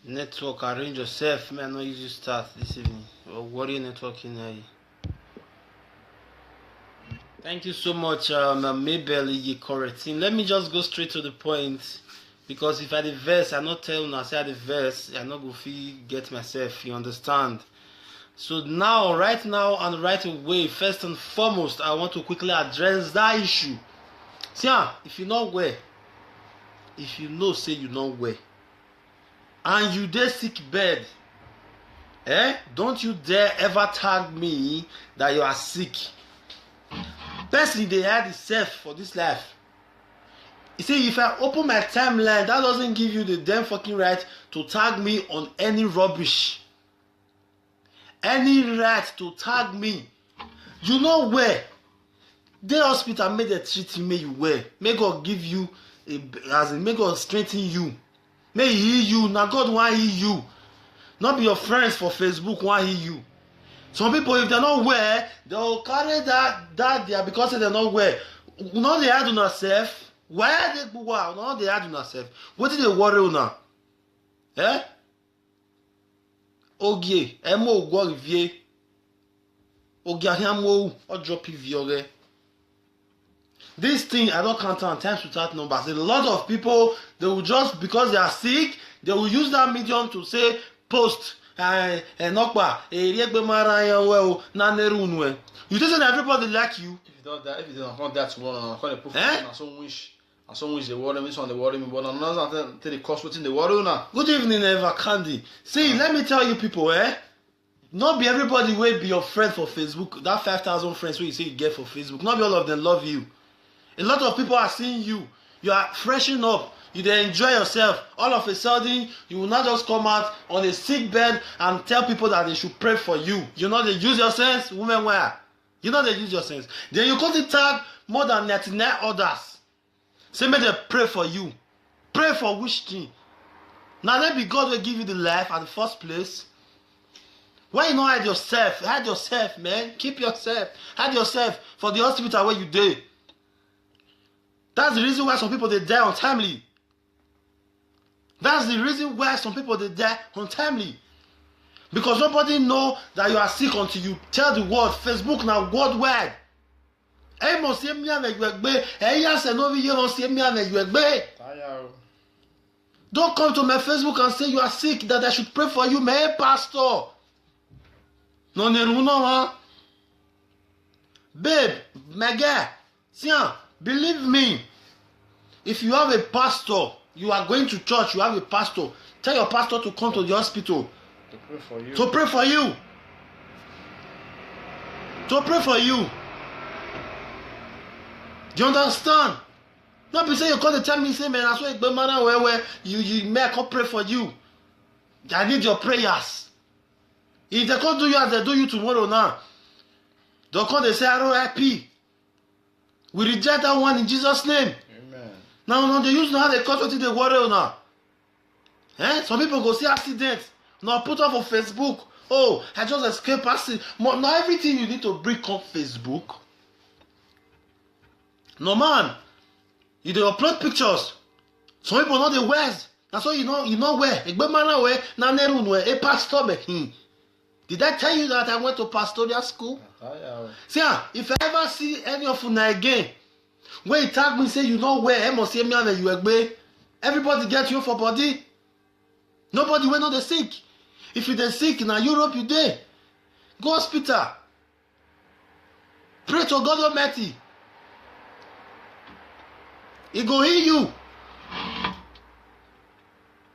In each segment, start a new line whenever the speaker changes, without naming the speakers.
Network, arrange yourself. Man, not use you start this evening. Warrior networking here. Thank you so much, Mabel Correcting. Let me just go straight to the point. Because if I the verse, I not tell you, I say the verse, I not go feel get myself, you understand? So now, right now, and right away, first and foremost, I want to quickly address that issue. See, if you not well, if you know, say you not well, and you dey sick bed, don't you dare ever tag me that you are sick. Personally, they had itself for this life. You see, if I open my timeline, that doesn't give you the damn fucking right to tag me on any rubbish. Any right to tag me. You know where? The hospital made a treat me you well. May God give you, may God strengthen you. May he heal you. Now God want heal you. Not be your friends for Facebook want heal you. Some people, if they're not well, they'll carry that there because they're not well. No, they are do not self. Why they go out? No, they are do not self. What did they worry now? Ogie, emo go vie. Ogie ahamo or drop vie. This thing, I don't count on times without numbers. A lot of people, they will just, because they are sick, they will use that medium to say, post, you think that everybody like you?
If you don't want that tomorrow, I'm going to put and some wish they worry me, some they worry me, but I'm not going to the cost within the worry now.
Good evening, Eva Candy. See, let me tell you people, not be everybody will be your friend for Facebook. That 5,000 friends who you say you get for Facebook, not be all of them love you. A lot of people are seeing you. You are freshening up. You dey enjoy yourself. All of a sudden, you will not just come out on a sick bed and tell people that they should pray for you. You know they use your sense, women wear. You know they use your sense. Then you come to tag more than 99 others. Say make them pray for you. Pray for which thing? Now let be God will give you the life at the first place. Why you not hide yourself? Hide yourself, man. Keep yourself. Hide yourself for the hospital where you dey. That's the reason why some people they die untimely. That's the reason why some people they die untimely. Because nobody know that you are sick until you tell the world. Facebook now worldwide. Don't come to my Facebook and say you are sick, that I should pray for you, my pastor. No, babe, my guy, believe me, if you have a pastor, you are going to church, you have a pastor, tell your pastor to come to the hospital.
To pray for you.
To pray for you. To pray for you. Do you understand? Not be say you call the time me say, man, I saw a good man where you may come pray for you. I need your prayers. If they can't do you as they do you tomorrow now, they'll come they say RIP. We reject that one in Jesus' name.
Amen.
Now they use now they cut what they worry now. Some people go see accidents. Now put up on Facebook. Oh, I just escaped accident. Now everything you need to bring on Facebook. No man, you dey upload pictures. Some people know the words. That's why you know where. A pastor be. Did I tell you that I went to pastoral school? See, if I ever see any of you again, when you tag me say you know where, I must say me and you agree. Everybody get you for body. Nobody will know the sick. If you dey sick in Europe, you dey. Go hospital. Pray to God Almighty. He go heal you.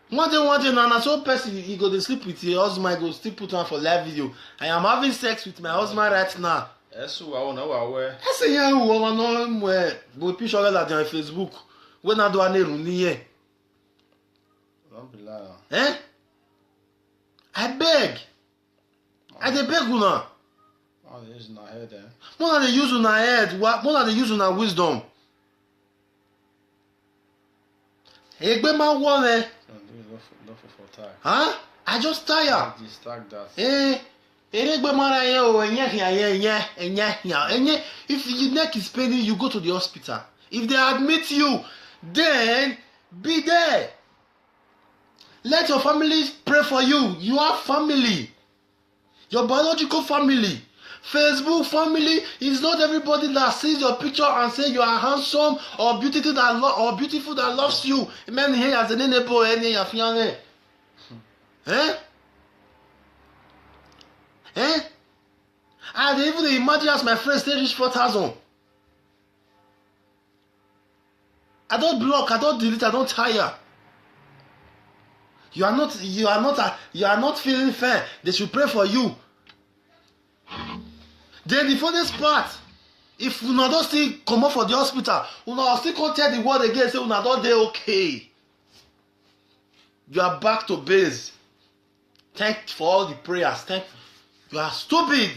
One day, and so person, he go to sleep with your husband, I go still put on for live video. I am having sex with my husband right now.
Yes, I know where.
I say, yeah, who want to know where? Go picture that on Facebook. When I do a name here.
Don't be lying.
I beg. I dey beg you now.
Oh, they use my head,
More than they use on our head, more than they use on our wisdom. Egbe ma wo me. Huh? I just tired.
Distract that.
Egbe mara ye o enye. If your neck is paining, you go to the hospital. If they admit you, then be there. Let your family pray for you. You have family. Your biological family. Facebook family is not everybody that sees your picture and say you are handsome or beautiful that loves you. Men here as an enable any of young. Eh? Eh? And even imagine as my friends they reach 4,000. I don't block, I don't delete, I don't tire. You are not feeling fair. They should pray for you. Then the funniest part, if you don't still come up for the hospital, you still can't tell the world again, say you don't dey okay. You are back to base. Thank for all the prayers. You are stupid.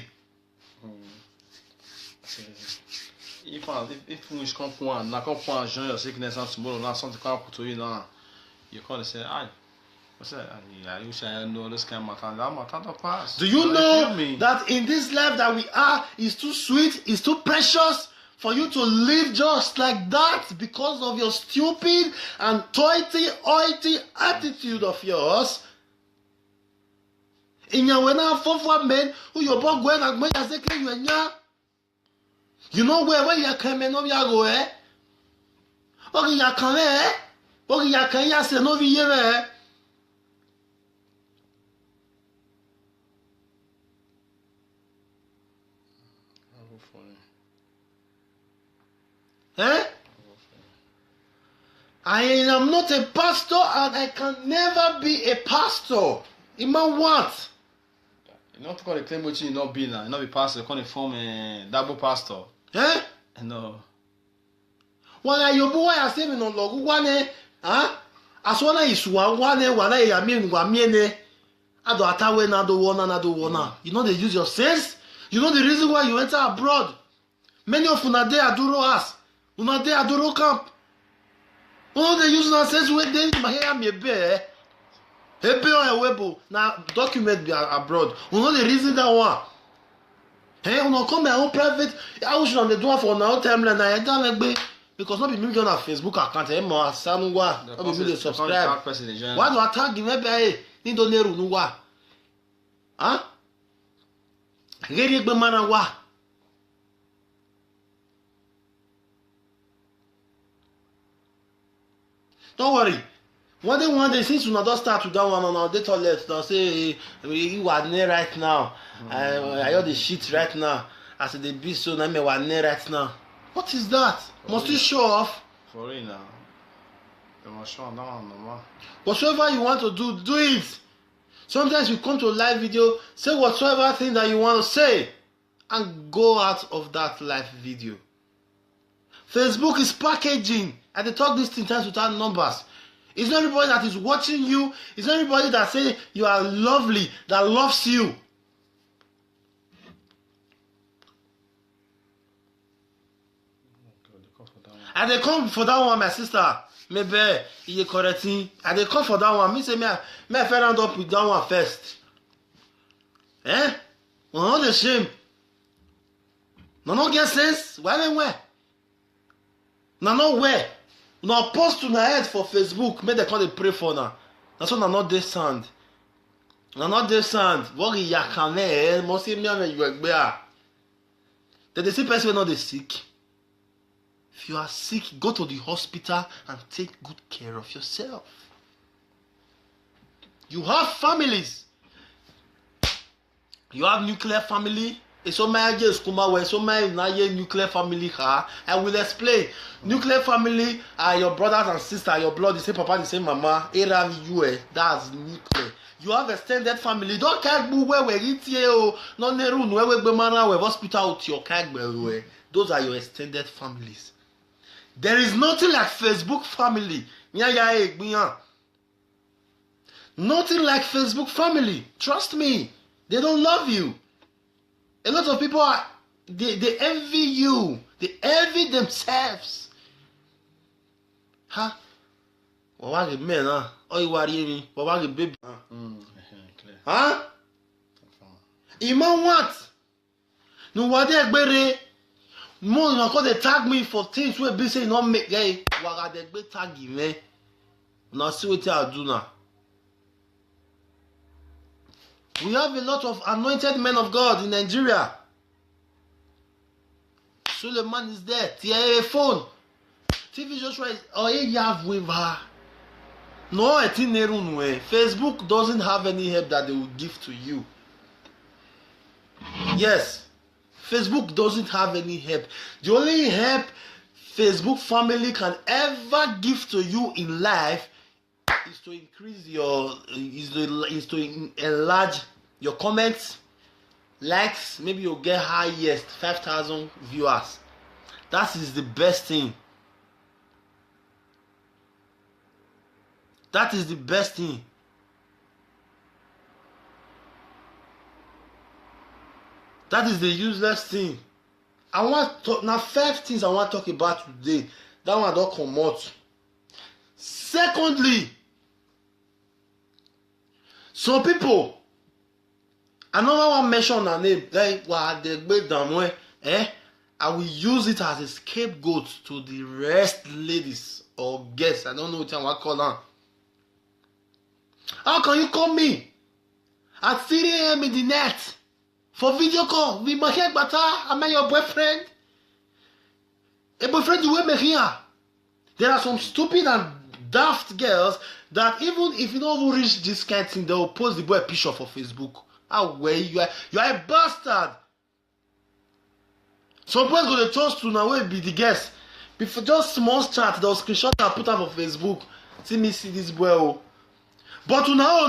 If we come point, na come point Jean your sickness and tomorrow, na something come to you now. You call and say, "Aye, what's that? You say I know this kind of matter. That matter don't pass."
Do you know that in this life that we are is too sweet, is too precious for you to live just like that because of your stupid and toity attitude of yours? In your way now, for men who your boy going and when you say you know where you coming over you go eh? Okay, you come eh? Okay, you can you say no here eh? Eh? I am not a pastor and I can never be a pastor. Ima what?
You not call the claim what you not be now. You not be pastor. You call it form a double pastor.
Eh?
No.
Wana yobu wa ya semi no logu wane, ah? Aswana isuwa wana ya miene. Ado atawe na do wona. You know they use your sense. You know the reason why you enter abroad. Many of una dey aduro us. Una dey aduro camp. Una dey use una sense wey dey my hair me be. Ebe on webo na document be abroad. Una dey reason that one. Hey, una come my own private. I should on the do for now timeline na ya dan egbe. Because not be me on Facebook account e mo asanu wa. No be me dey subscribe. Why do I tag him ebe ni do leru nu wa? Huh? Geri egbe mana wa. Don't worry. One day since you not start to that one on our data list, they'll say you are near right now. I hear the shit right now. I said the beast so now me are near right now. What is that? Must you show off?
For real now. You must show down no more.
Whatsoever you want to do it. Sometimes you come to a live video, say whatsoever thing that you want to say, and go out of that live video. Facebook is packaging. And they talk these things without numbers. It's not everybody that is watching you. It's not everybody that say you are lovely, that loves you. And they come for that one, my sister. Maybe you correcting. And they come for that one. Me say me I fell end up with that one first. Eh? Well, not the shame. No get sense. Where? No where. No post to my head for Facebook. Make they come dey pray for now. That's why not dey sound. Not dey sound. What you can eh? Must see me and you egbe. Then they see person wey not dey sick. If you are sick, go to the hospital and take good care of yourself. You have families. You have nuclear family. So my nuclear family. I will explain. Nuclear family are your brothers and sisters, your blood, the same papa, the same mama. That's nuclear. You have extended family. Don't care where we eat here. No neru where we be man we hospital to your kagbe. Those are your extended families. There is nothing like Facebook family. Nothing like Facebook family. Trust me. They don't love you. A lot of people they envy you. They envy themselves. Huh? What was man, huh? Oh, you worry me. What was baby? Huh? Iman what? No, what they gbere? More than cause they tag me for things where be say not make guy. What they tag me? Now see what I do now. We have a lot of anointed men of God in Nigeria. Suleiman is there. TIA phone. TV Joshua is. Oh, you have with her. No, I think Facebook doesn't have any help that they will give to you. Yes, Facebook doesn't have any help. The only help Facebook family can ever give to you in life is to increase your is to enlarge your comments, likes. Maybe you'll get highest 5,000 viewers. That is the best thing. That is the best thing. That is the useless thing. I want to now 5 things I want to talk about today. That one don't come out. Secondly, some people, another one mention her name, I will use it as a scapegoat to the rest ladies or guests. I don't know what I want to call them. How can you call me at 3 a.m. in the net for video call? We must hear better. Am I your boyfriend? A boyfriend you will make here. There are some stupid and daft girls that even if you don't reach this kind of thing, they will post the boy picture for Facebook. How well you are a bastard. Some boys go to toast to now will be the guest. Before just small chat, they'll screenshot and put up on Facebook. See me see this boy. Oh. But now,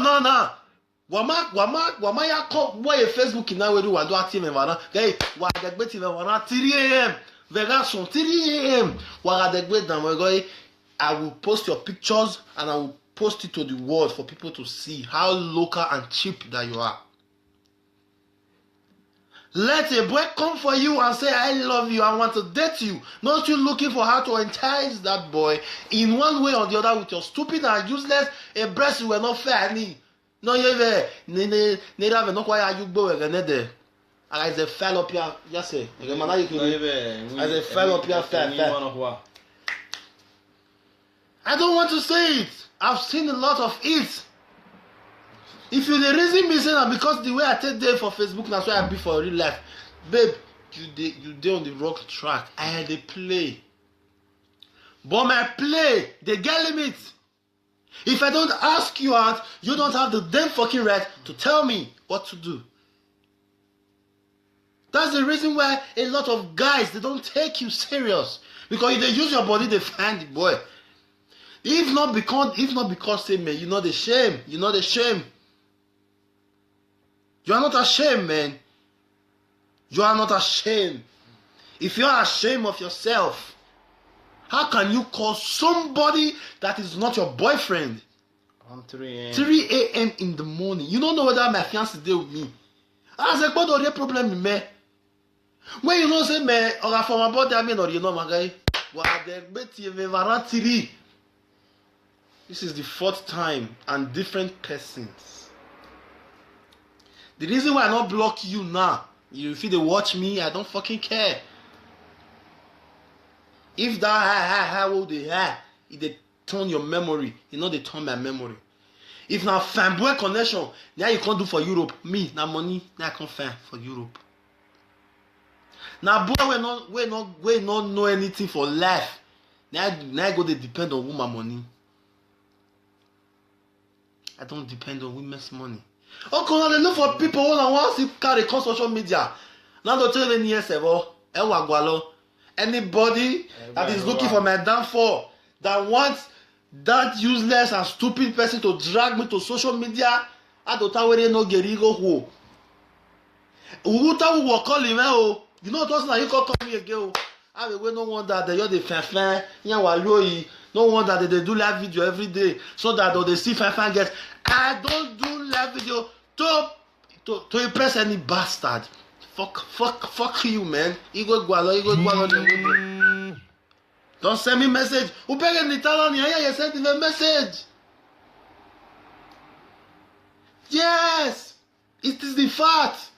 wama ya ko boy Facebook na we do wa do active envana. Hey, wa degbe ti envana 3 a.m. Vega son 3 a.m. Wa degbe dan we go. I will post your pictures and I will post it to the world for people to see how local and cheap that you are. Let a boy come for you and say, I love you, I want to date you. Not you looking for how to entice that boy in one way or the other with your stupid and useless a breast you were not fair. No, you have no quite you go again there. As a fell up here, yes, sir. As a fell up here, fair. I don't want to say it. I've seen a lot of it. If you the reason me say that because the way I take day for Facebook, that's why I be for real life. Babe, you dey on the wrong track. I had a play. But my play, they get limit. If I don't ask you out, you don't have the damn fucking right to tell me what to do. That's the reason why a lot of guys, they don't take you serious. Because if they use your body, they find the boy. If not because say, man, you know the shame. You know the shame. You are not ashamed, man. You are not ashamed. If you are ashamed of yourself, how can you call somebody that is not your boyfriend?
3 a.m.
3 a.m. in the morning. You don't know whether my fiancé is there with me. I said, what are the problem, man? When you know, say, man, or from about that, man, or you know, my guy, this is the 4th time and different persons. The reason why I not block you now, if they watch me, I don't fucking care. If that how old they are, if they turn your memory, you know they turn my memory. If now fanboy connection, now you can't do for Europe. Me, now money, now I can't find for Europe. Now boy we not know anything for life. Now I go they depend on woman money. I don't depend on women's money. Okay, now they look for people who want to carry on social media. Now they tell me yes, anybody that is looking for my downfall, that wants that useless and stupid person to drag me to social media, I don't know where they no gerigo who. Uta will call him oh. You know what now you call me again. I will no wonder that you're the fan, no wonder that they do live video every day so that they see fan gets. I don't do live video to impress any bastard. Fuck you, man. Don't send me message. You send me a message. Yes, it is the fact.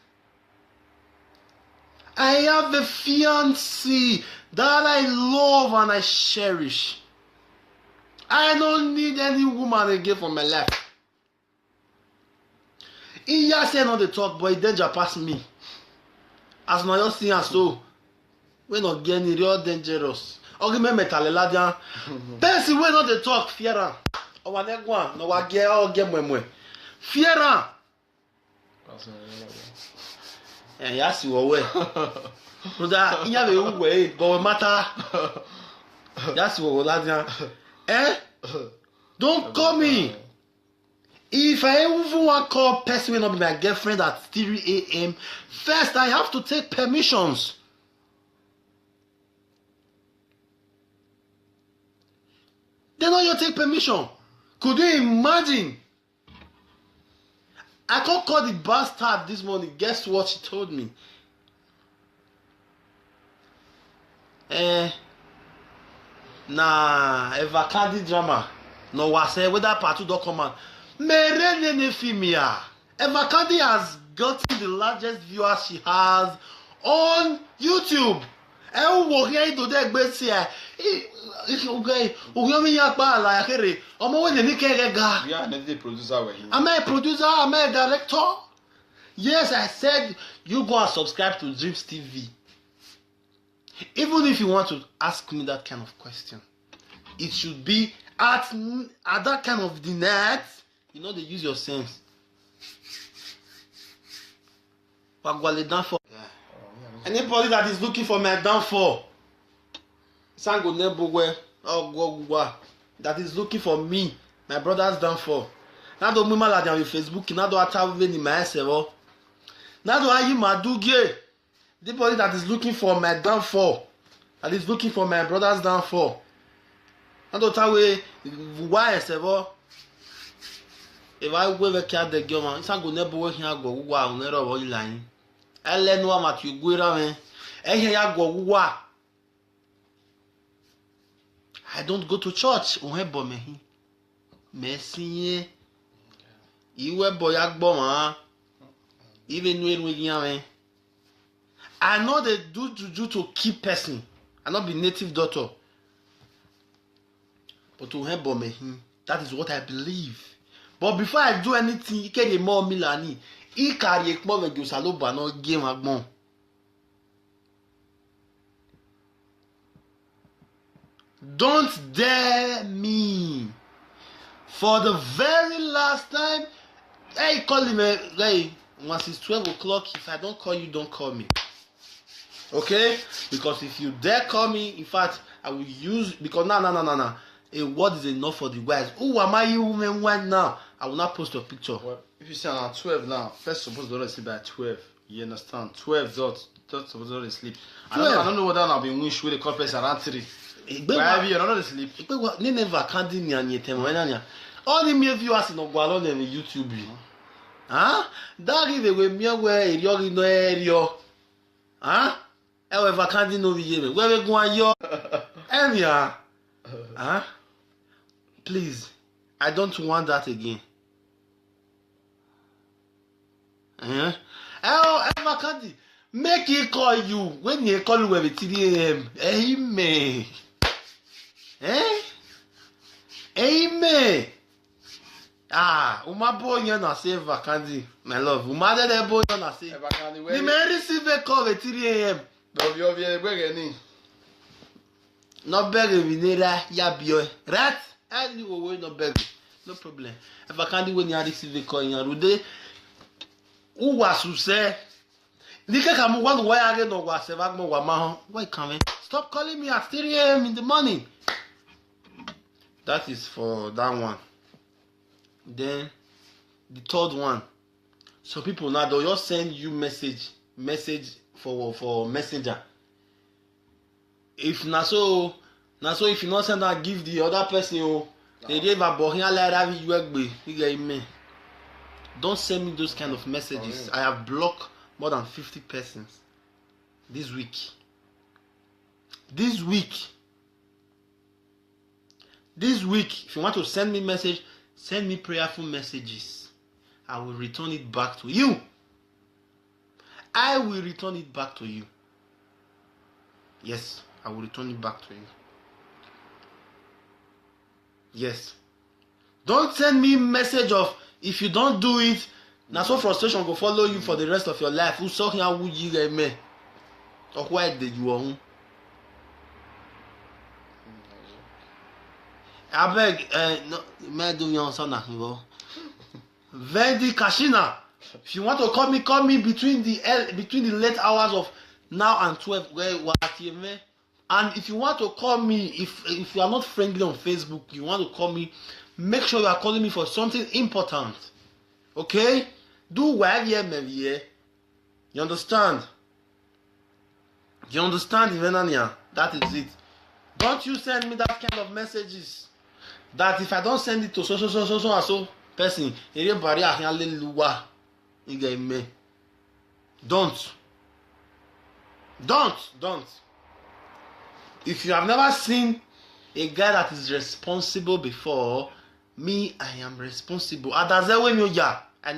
I have a fiancé that I love and I cherish. I don't need any woman again for my life. He just say no dey talk, but he danger pass me. As na you see am so, we no get any real dangerous. Ogi me metalela dia. Person wey no dey talk fear am. Owa negwa no wa get o get mwemwe. Fear am. Ya si wo we. Brother, iya be we, but we matter. Ya si wo la dia. Don't call me. If I even want to call person will not be my girlfriend at 3 a.m. First, I have to take permissions. Then all you take permission. Could you imagine? I can't call the bastard this morning. Guess what she told me? Evakadi drama. No wase whether part 2 don't come out. Merene Nefimia. Evakadi has gotten the largest viewers she has on YouTube. Wo here do dey gbe si e. Ogomi ya pa ala yakere. Omo we ni kere ga.
We are the producer we.
Am I a producer? Am I a director? Yes, I said you go and subscribe to Dreams TV. Even if you want to ask me that kind of question, it should be at that kind of the net. You know, they use your sense. Anybody that is looking for my downfall, that is looking for me, my brother's downfall. Now don't me malade on Facebook. Now don't attack me in my server. Now don't I my dugie. Anybody that is looking for my downfall, that is looking for my brother's downfall. Now don't tell me why server. If I go back at the girl, it's not going to be working. I go wow, never really lying. I learn what you go around. I go wow. I don't go to church. Messi, you were boy bomber. Even when we I know they do juju to keep person. I not be native doctor. But to help me, that is what I believe. But before I do anything, you can more Milani. He carry more with you saloba no game agbon. Don't dare me. For the very last time, hey, call him. Hey, once it's 12 o'clock, if I don't call you, don't call me. Okay? Because if you dare call me, in fact, I will use because no. A word is enough for the guys. Who am I, you woman, one now? I will not post your picture.
Well, if you say I'm 12 now, first supposed to sleep by 12. You understand? 12 just supposed to sleep. I don't know whether I'll be wish with the corpus around 3. Why have you not sleep?
Never can't do anything. All the mere viewers in Ogwalo on YouTube. Huh? That is the way me where you're in the area. Huh? However, can't do no video. Where we go on your area? Huh? Please, I don't want that again. Ever can't make it call you when you call you at 3 a.m. Amen. Amen. Uma boy na say vacancy, my love. Uma de boy na say. You may receive a call at 3 a.m.
But you are
no beg vinera ya bio. Right? And you will no beg. No problem. If I can't do when you receive a call in Rude, who was to say? Nika come one way again or was a vagmo wamaho. Why coming? Stop calling me at 3 a.m. in the morning. That is for that one. Then the third one. So people now they'll just send you message for messenger. If so if you not send that, give the other person they give a bohia letter you work with. You get me? Don't send me those kind of messages. I have blocked more than 50 persons this week. This week, if you want to send me message, send me prayerful messages. I will return it back to you. I will return it back to you. Yes, I will return it back to you. Yes. Don't send me message of if you don't do it, Now so frustration go follow you for the rest of your life. Who saw here who you get me? Or why did you want? I beg, no, me do you answer now, Vendi Kashina. If you want to call me between the late hours of now and 12. And if you want to call me, if you are not friendly on Facebook, you want to call me, make sure you are calling me for something important. Okay? Do well here, maybe. You understand? You understand, Ivenania? That is it. Don't you send me that kind of messages. That if I don't send it to so person, don't. If you have never seen a guy that is responsible before, me, I am responsible. I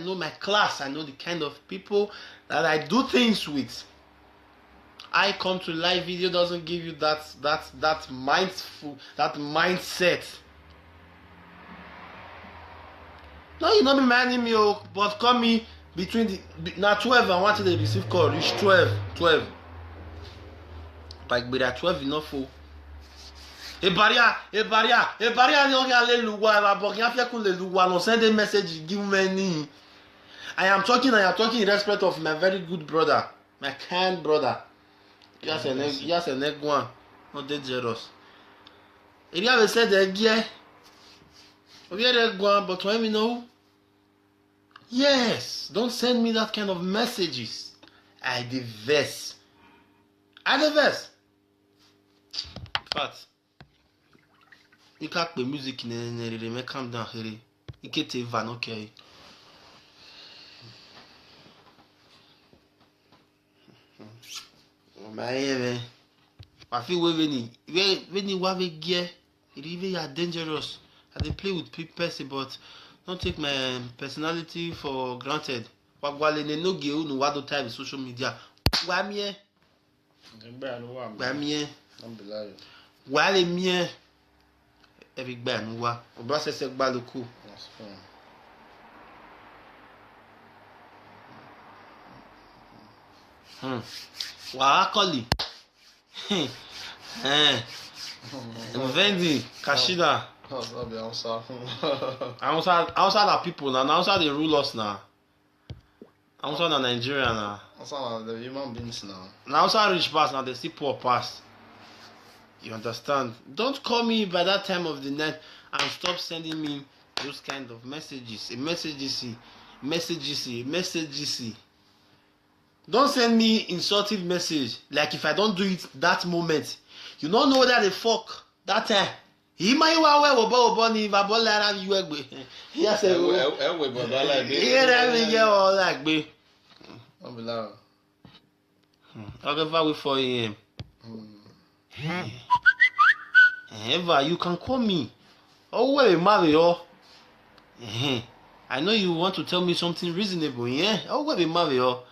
know my class. I know the kind of people that I do things with. I come to live video doesn't give you that mindset. No, you not be minding me, but call me between the now 12 I want to receive call. Reach 12. Like but at 12 enough for. E barrier ni on aller luwa ba bo yan fe kun le luwa no send a message give me. I am talking in respect of my very good brother, my kind brother. Yes, an egg one, not dangerous. If you have said the gear, we had egg one, but let me know. Yes, don't send me that kind of messages. I diverse. But you can't play music in the calm down here. You can't take van, okay. I feel when you have a gear, it even are dangerous. I dey play with people, but don't take my personality for granted. Wagwale ne no ge unu wado type social media. Wamie. Wale mie. Every gba nu wa. Oba sese gba loku. Waakoli. Vendi Kashida. Outside are people now. Outside they rule us now. Outside are Nigeria now.
Outside the human beings now.
Now outside rich pass now they see poor pass. You understand? Don't call me by that time of the night and stop sending me those kind of messages. Messages. Don't send me insultive message. Like if I don't do it that moment, you don't know that the fuck that time. He might well ni babola you egbe. Yes, I'll wait for him. Ever you can call me. Oh wait, Mario. I know you want to tell me something reasonable, yeah? Oh wait, Mario.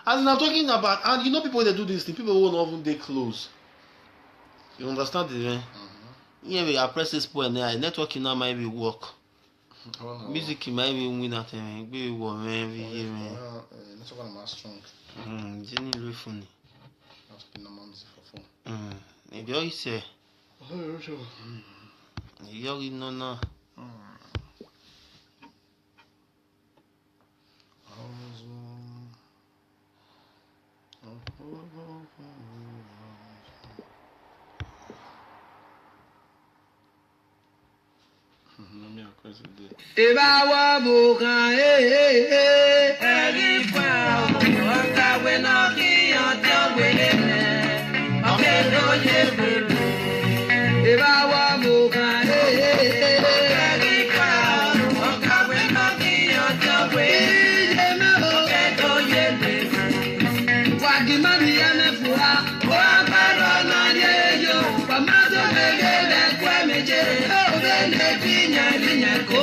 As I'm talking about, and you know people that do this thing, people won't even they close. You understand it, man? Yeah, we are press this point now. Networking now might be work. Music might be win that thing. Be work, man. Be here, man.
Network is strong.
Jenny really funny.
I've been a man for phone.
Maybe all you say. You already know now.
Ibawa buka Elifa Oka wena ki ata welele Okendo yebele Ibawa buka Elifa Oka wena ki ata welele Okendo yebele Wakimani yamefuha Wakaro na yeyo Pamato megele kwemeje Obele pinya linyako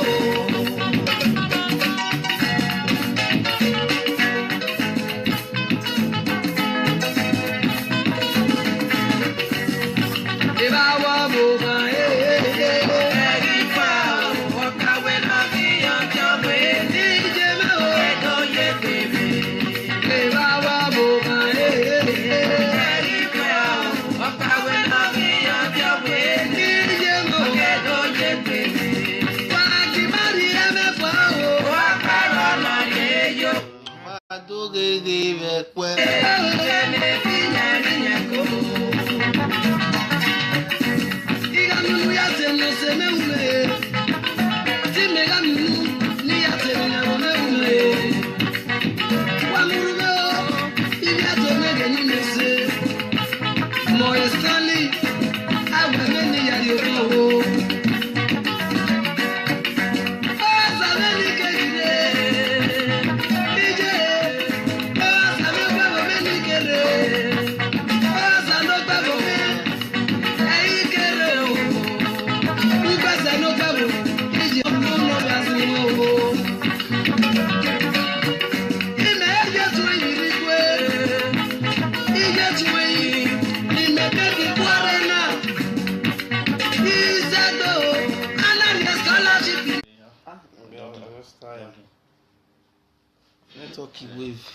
Network wave.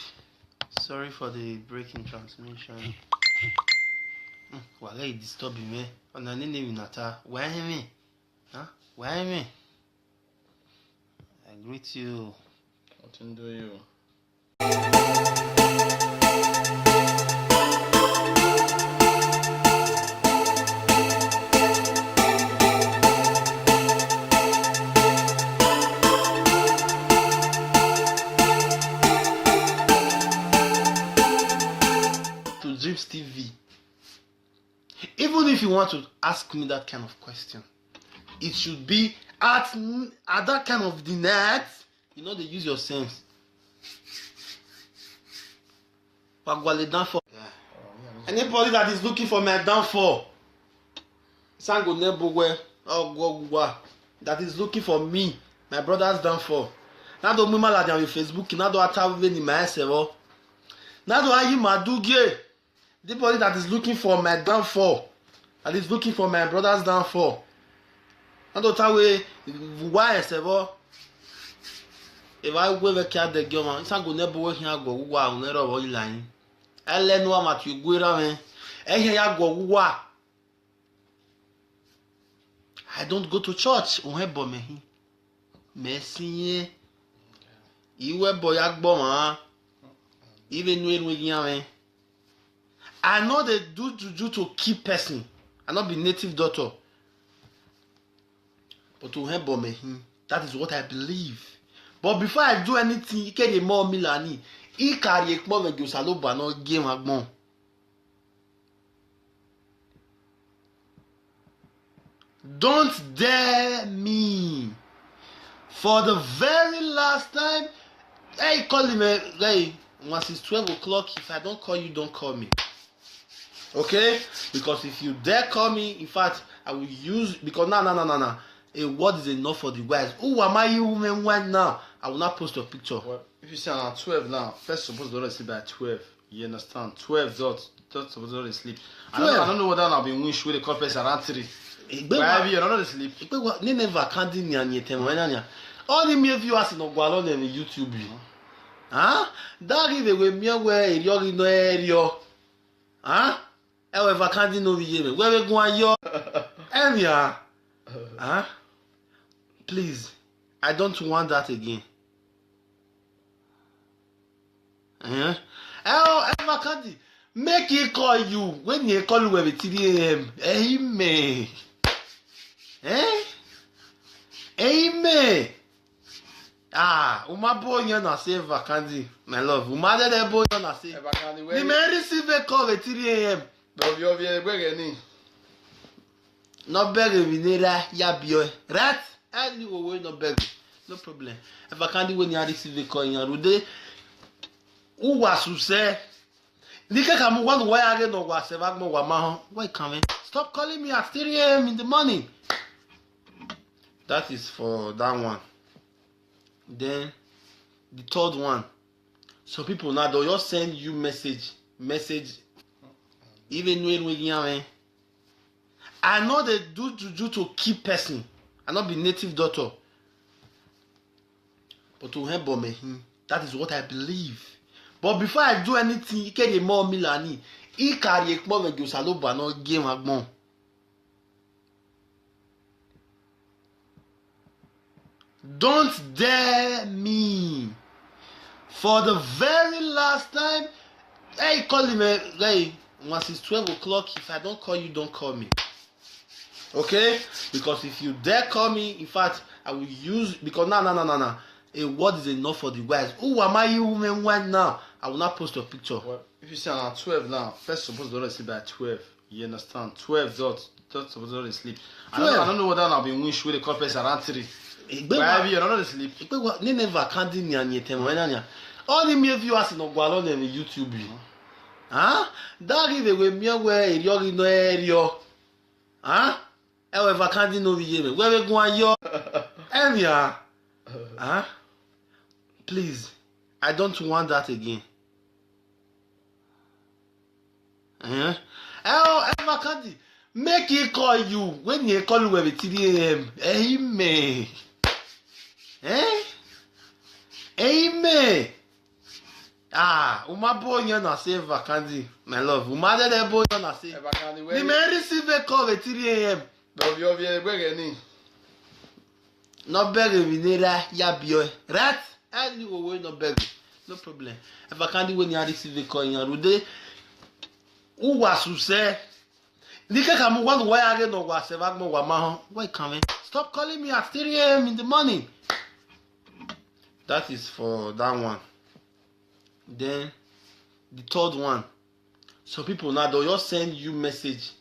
Sorry for the breaking transmission. Why are you disturbing me? On an enemy nata. Why me? Huh? Why me? I greet you.
What do you?
Dreams TV. Even if you want to ask me that kind of question, it should be at that kind of the net. You know, they use your sense. Downfall. Anybody that is looking for my downfall, that is looking for me, my brother's downfall. Now don't remember that on Facebook. Now don't attack me in my server. Now don't are you madugie. Anybody that is looking for my downfall, that is looking for my brother's downfall. Now don't tell me why server. If I go back to the girl, man, it's not gonna be working. I go wow, never over line. I learn what you go around. I don't go to church. Messi, you were boy man. Even when we I know they do juju to keep person. I not be native daughter. But to help me, that is what I believe. But before I do anything, you can more Milani. He carry more than you saloba no game agbon. Don't dare me. For the very last time, hey, call him. Hey, once it's 12 o'clock, if I don't call you, don't call me. Okay? Because if you dare call me, in fact, I will use, because no. A word is enough for the guys. Who am I, you woman, one now? I will not post a picture.
Well, if you say I'm 12 now, first supposed to already sleep by 12. You understand? 12 dots supposed to already sleep. I don't know whether I'll be wish with the corpus around 3. Why you don't sleep?
Never can't do anything. All the mere viewers in Ogwalo on YouTube. Huh? That is the way me where you're in the area. Huh? However, can't do no video. Where we going, yo? Area. Huh? Please, I don't want that again. Ever can't make it call you when you call you with 3 a.m. Amen. Amen. Uma boy na say vacancy, my love. Uma de boy na say. The man receive a call at 3 a.m. No beg vinera ya bio. Right? And you will no beg. No problem. If I can't do when you receive a call in your rude, who was to say? Nika come one way again or was a wagmo wamaho. Why coming? Stop calling me at 3 a.m. in the morning. That is for that one. Then the third one. Some people now they'll just send you message. Even when we I know they do juju to keep person. I not be native daughter. But to help me, that is what I believe. But before I do anything, you can more Milani. He carry more than you saloba no game agbon. Don't dare me. For the very last time, hey, call him, hey, once it's 12 o'clock, if I don't call you, don't call me. Okay? Because if you dare call me, in fact, I will use, because no. A word is enough for the wise. Who am I, you woman, one now? I will not post a picture.
Well, if you say I'm 12 now, first supposed to sleep by 12. You understand? 12 don't supposed to sleep. I don't know whether I'll be wish with the corpus around 3. Why you don't sleep?
Never can't do anything. All the mere viewers in Ogwalo on YouTube. Huh? That is the way me where you're in the area. Huh? However, can't do no video. Where we go your area? Huh? Please, I don't want that again. Ever can't make it call you when you call you with 3 a.m. Amen. Amen. Uma boy na say vacancy, my love. Uma de boy na say. The man receive a call at 3 a.m. No beg me neither ya boy. Right? And you will no beg. No problem. If I can't when you receive a call in your rude, who was to say? Nika kamu one why I no was why coming? Stop calling me at 3 a.m. in the morning. That is for that one. Then the third one. Some people now they'll just send you message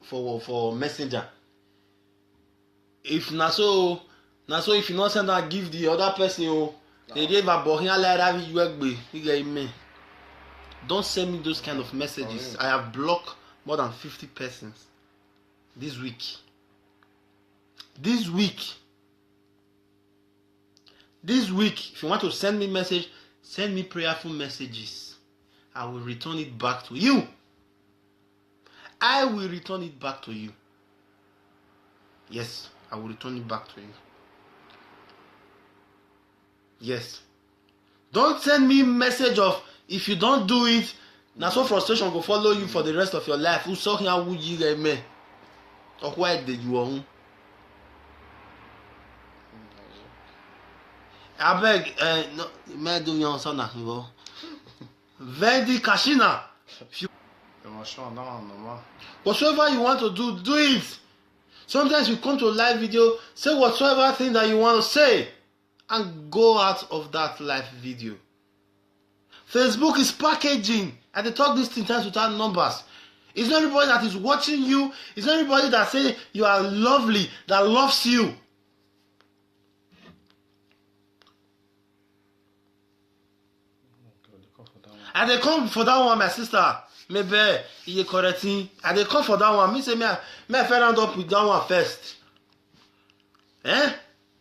for messenger. If na so if you not send that, give the other person they give a bohia like you egbe. You get me? Don't send me those kind of messages. I have blocked more than 50 persons this week. This week, if you want to send me message, send me prayerful messages. I will return it back to you. I will return it back to you. Yes, I will return it back to you. Yes. Don't send me message of if you don't do it, now so frustration will follow you for the rest of your life. Who saw here would you get me? Or why did you own? I beg, no, me do you son na hivo. Vendi Kashina. Whatsoever you want to do it. Sometimes you come to a live video, say whatsoever thing that you want to say, and go out of that live video. Facebook is packaging, and they talk these things without numbers. It's not everybody that is watching you. It's not everybody that say you are lovely, that loves you. And they come for that one, my sister. Maybe you correcting. And they come for that one. Me say me I fell end up with that one first. Eh?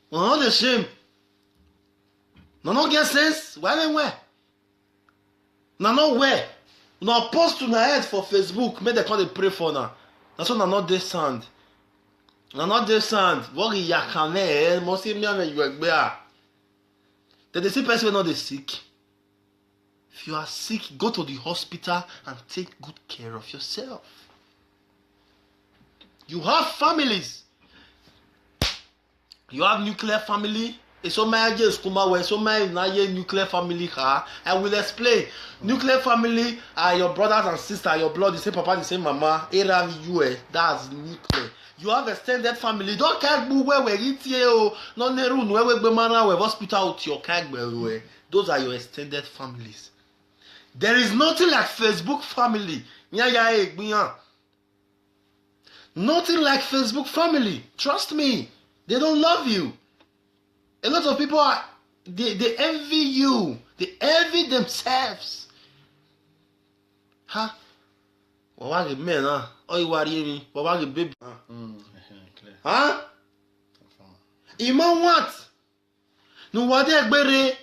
Well, not the shame. No get sense. Where? No where. No post to my head for Facebook. Make they come they pray for now. That's why not this sound. Not this sound. What you can eh? Most of me you egbe. They see person not they sick. If you are sick, go to the hospital and take good care of yourself. You have families. You have nuclear family. So my nuclear family. I will explain. Nuclear family are your brothers and sisters, your blood, the same papa, the same mama. That's nuclear. You have extended family. Don't care where we eat here. No neru where we be hospital to your. Those are your extended families. There is nothing like Facebook family. Nothing like Facebook family. Trust me. They don't love you. A lot of people they envy you. They envy themselves. Huh? What was man, huh? Oh, you worry me. What was baby? Huh? Iman what? No, what they better.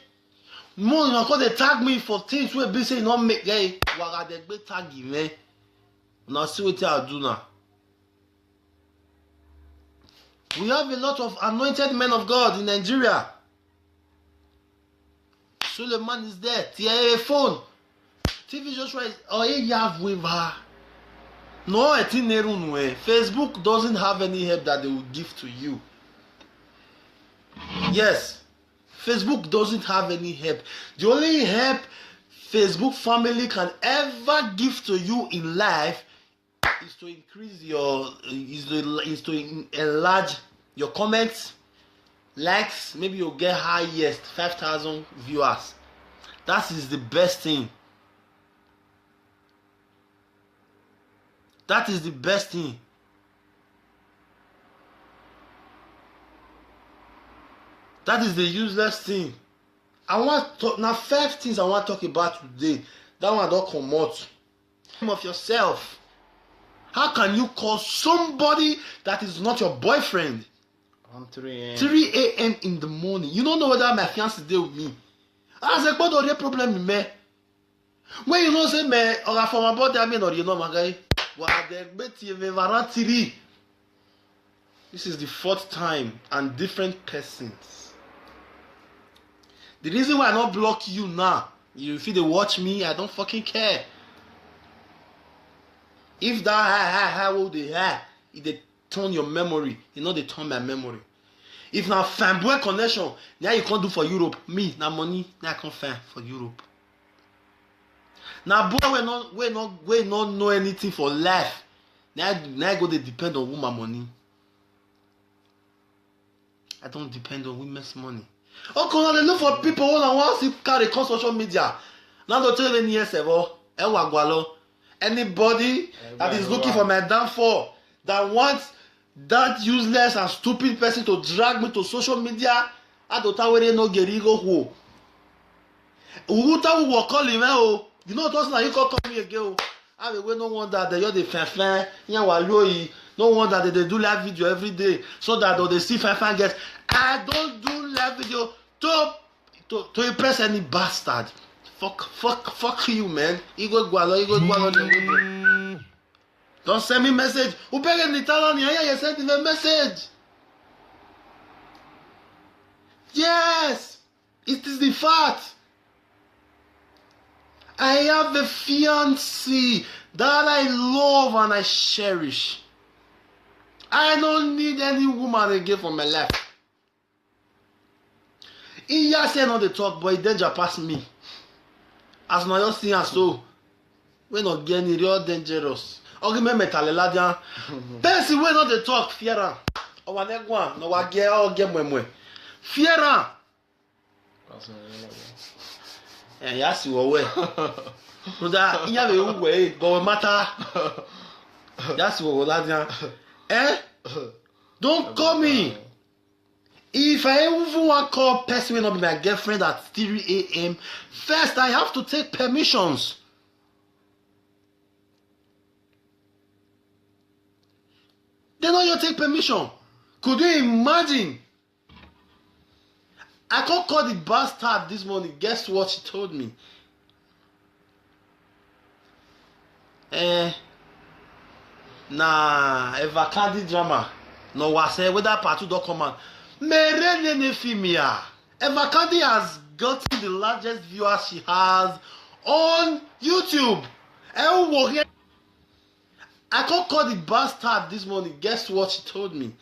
More than because they tag me for things where they say not make gay. What they tag me? Now see what I do now. We have a lot of anointed men of God in Nigeria. Suleiman is there. TIA phone. TV Joshua is you have with her. No, I think Facebook doesn't have any help that they will give to you. Yes. Facebook doesn't have any help. The only help Facebook family can ever give to you in life is to increase your is to enlarge your comments, likes. Maybe you'll get highest 5,000 viewers. That is the best thing. That is the best thing. That is the useless thing. I want to now 5 things I want to talk about today. That one don't come out. Of yourself. How can you call somebody that is not your boyfriend
3
a.m. in the morning? You don't know whether my fiancé there with me. I said, what are the problem, man? When you know say me, or from about that man or you know my guy. This is the 4th time and different persons. The reason why I not block you now, if you watch me, I don't fucking care. If that how old they are, if they turn your memory, you know they turn my memory. If now fanboy connection, now you can't do for Europe. Me, now money, now I can't find for Europe. Now boy we not know anything for life. Now I go they depend on woman money. I don't depend on women's money. Okay, now they look for people who want to carry on social media. Now they tell me yes, anybody that is looking for my downfall, that wants that useless and stupid person to drag me to social media, I don't know where they no get ego who. Who will call him? You know what you call me again. I will no wonder that you're the fan. No wonder that they do live video every day so that they see fan guests. I don't do live video to impress any bastard. Fuck you, man. Don't send me message. You send me a message. Yes, it is the fact. I have a fiancé that I love and I cherish. I don't need any woman again for my life. He just say not the talk, but he danger pass me. As my just see and so, we not getting real dangerous. Okay, me metalela dia. Person we not the talk, fiera. O wa negwa, no wa get all get mwemwe. Fiera. Yes, you away. Brother, you have a way, but matter. That's what that. Don't call me. If I even want to call person will not be my girlfriend at 3 a.m. First, I have to take permissions. Then all you take permission. Could you imagine? I can't call the bastard this morning. Guess what she told me? Nah, a vacant drama. No, I say whether part 2 don't come out. Merene Femia. Eva Kandi has gotten the largest viewers she has on YouTube. I can't call the bastard this morning. Guess what she told me?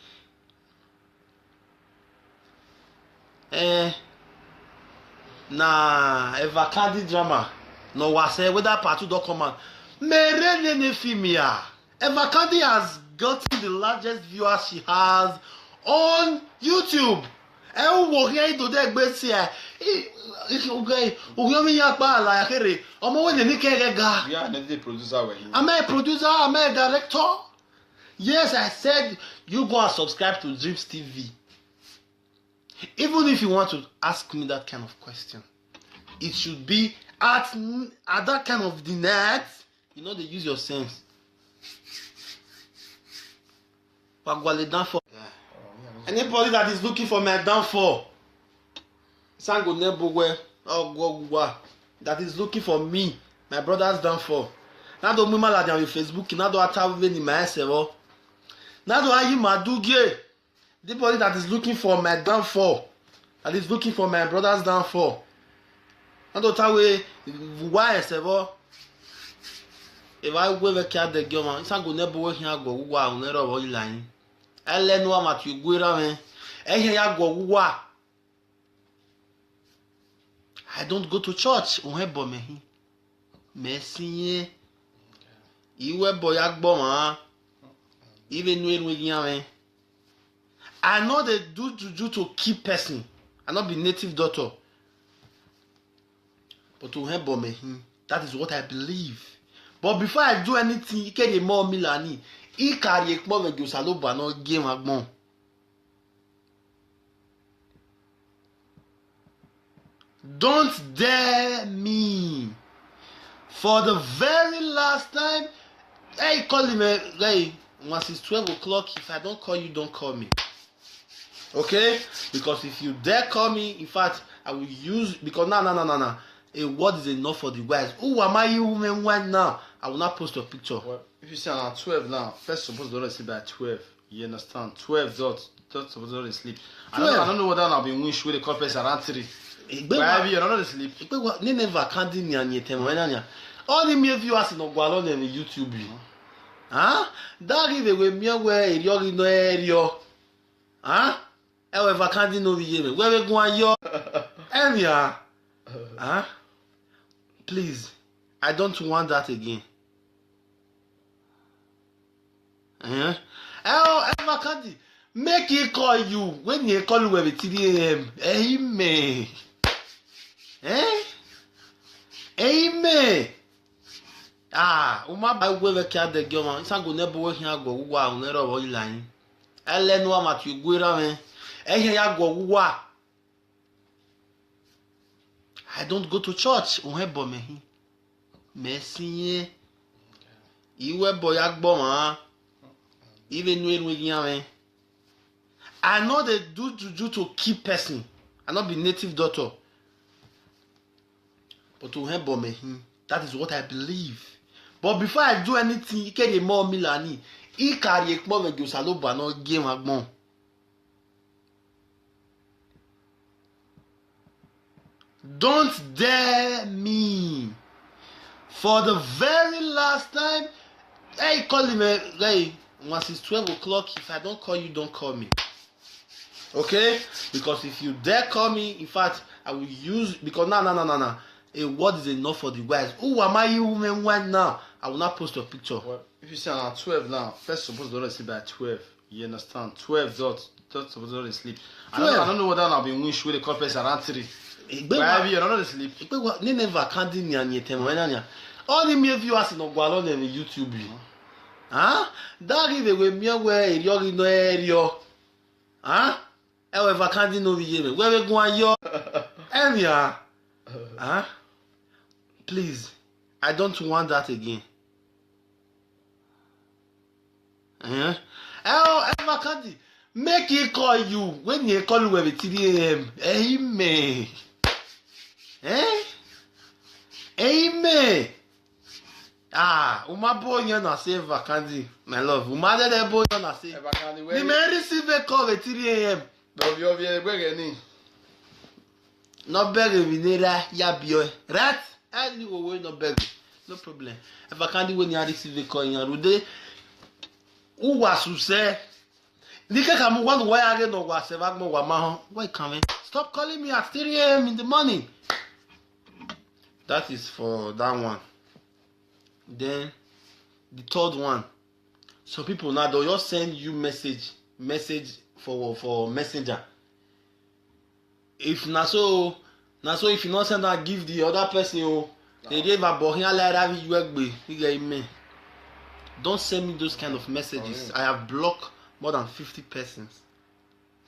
Nah, Eva Kandi drama. No, I say whether part 2 don't come out. Merene Femia. Eva Kandi has gotten the largest viewers she has on YouTube. Am I a producer? Am I a director? Yes, I said you go and subscribe to Dreams TV. Even if you want to ask me that kind of question, it should be at that kind of the net. You know, they use your sense. Anybody that is looking for my downfall, that is looking for me, my brother's downfall. Now don't remember that on Facebook. Now don't have any myself. Now don't have my duge. Anybody that is looking for my downfall, that is looking for my brother's downfall. Now don't have why myself. If I go over here, the girl man, it's not gonna be working. I go wow, never will line. I learn what you go around. I hear you go wow. I don't go to church. Ohebo mehi. Messi. Iwebo yagbo ma. Even when I know they do juju to keep person. I not be native doctor. But ohebo mehi. That is what I believe. But before I do anything, you get a more milani. I carry a more with Saloba no game agbon. Don't dare me. For the very last time, hey, call him. Hey, once it's 12 o'clock, if I don't call you, don't call me. Okay? Because if you dare call me, in fact, I will use, because no. A word is enough for the wise. Who am I, you woman, one now? I will not post a picture.
Well, if you say I'm 12 now, first supposed to already sleep by 12. You understand? 12 dots supposed to already sleep. I don't know whether I'll be wish with the corpus around 3. Why you don't sleep?
Never can't do anything. All the mere viewers in Ogwalo and YouTube. Huh? That is the way me where you're in the area. Huh? However, can't do no video. Where we going, yo? Area. Huh? Please, I don't want that again. Ever can't make it call you when you call you with 3 a.m. Amen. Amen. Uma ba we ke ade gyo sango ne bo hia go wuwa o ne ro wo ilan. Ele no amatu gwera me. Ehia ya go wuwa. I don't go to church. Ohebo mehi. Messi. Iwebo yagbo ma. Even when I know they do juju to keep person. I not be native doctor. But ohebo mehi. That is what I believe. But before I do anything, you get a more milani. I carry a more with Saloba no game agbon. Don't dare me. For the very last time, hey, call him. Hey, once it's 12 o'clock, if I don't call you, don't call me. Okay? Because if you dare call me, in fact, I will use, because no. A word is enough for the wise. Who am I, you woman, one now? I will not post a picture.
Well, if you say I'm 12 now, first supposed to already sleep by 12. You understand? 12 dots supposed to already sleep. I don't know whether I'll be wish with the corpus around 3. Why you don't sleep?
Never can't do anything. All the mere viewers in Ogwalo and YouTube. Huh? That is the way me where you're in the area. Huh? However, can't do no video. Where we going, yo? Area. Huh? Please, I don't want that again. Ever can't make it call you when you call you with 3 a.m. Amen. Amen. Uma boy na say vacancy, my love. Uma de boy na say. The man receive a call at 3 a.m. No beg vinera ya bio. Right? And you will no beg. No problem. If I can't do when you receive a call in Rude, who was to say? Nika come one way again or was why coming? Stop calling me at 3 a.m. in the morning. That is for that one. Then the third one. Some people now they'll just send you message for messenger. If na so if you not send that, give the other person they give a bohia like you egbe. You get me? Don't send me those kind of messages. I have blocked more than 50 persons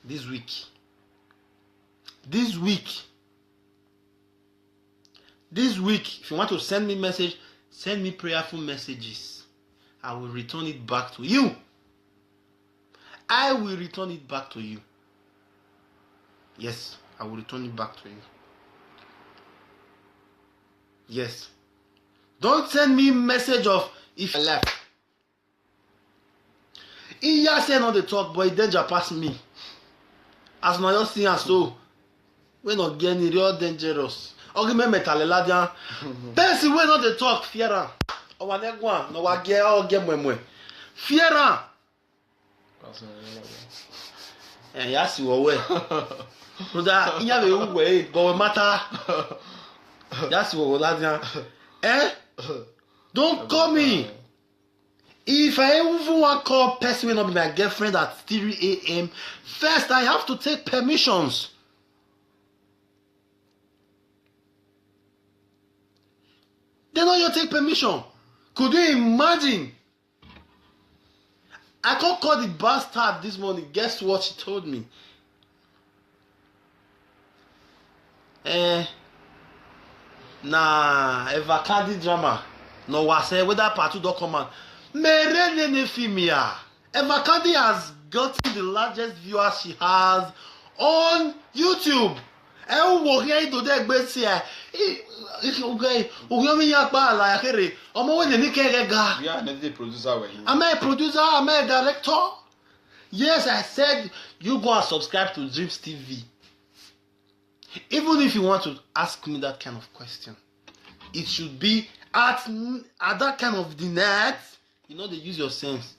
this week. This week, if you want to send me message, send me prayerful messages. I will return it back to you. I will return it back to you. Yes, I will return it back to you. Yes. Don't send me message of if I left. He just say not the talk, but he danger pass me. As my just see and so, we not getting real dangerous. Okay, me metalela dia. Then we not the talk fiera. O wa negwa, no wa get all get mwemwe. Fiera. Ya si wo we. Brother, iya we we, but we matter. That's what Oladian. Don't call me. If I even want to call person will not be my girlfriend at 3 a.m. First, I have to take permissions. Then all you take permission. Could you imagine? I can't call the bastard this morning. Guess what she told me? Nah, Evakadi drama. No, I say whether part 2 don't come out. Merene Femia. Evakadi has gotten the largest viewers she has on YouTube. Ọmọ wey ní kẹrẹ ga.
We are not the producer.
Am I a producer? Am I a director? Yes, I said you go and subscribe to Dreams TV. Even if you want to ask me that kind of question, it should be at that kind of the net. You know, they use your sense.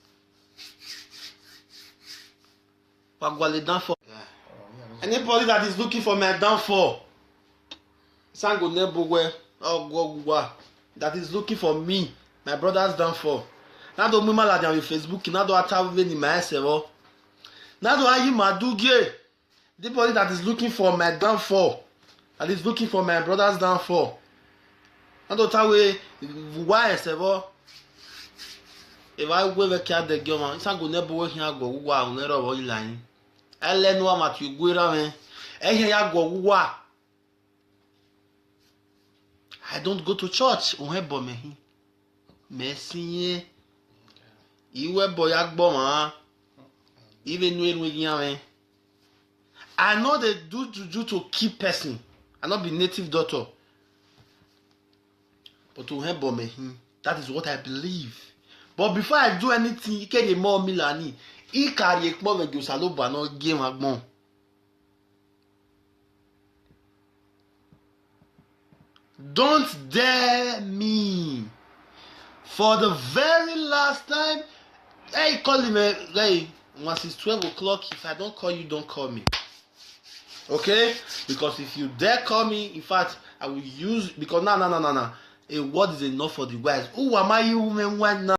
Anybody that is looking for my downfall, that is looking for me, my brother's downfall. Now don't remember that on Facebook. Now don't attack me in my server. Now don't I my duge. Anybody that is looking for my downfall, that is looking for my brother's downfall. Now don't tell me why server. If I go over here, the girl man, it's not gonna be working. I go wow, never over line. I learn what much you go around. I go wow. I don't go to church. Messi. You were boy man. Even when we I know they do juju to keep person. I not be native daughter. But to help me, that is what I believe. But before I do anything, you can get more Milani. He carry a more with Saloba no game agbon. Don't dare me. For the very last time, hey, call him. Hey, once it's 12 o'clock, if I don't call you, don't call me. Okay? Because if you dare call me, in fact, I will use, because no. A word is enough for the wise. Who am I, you woman, now?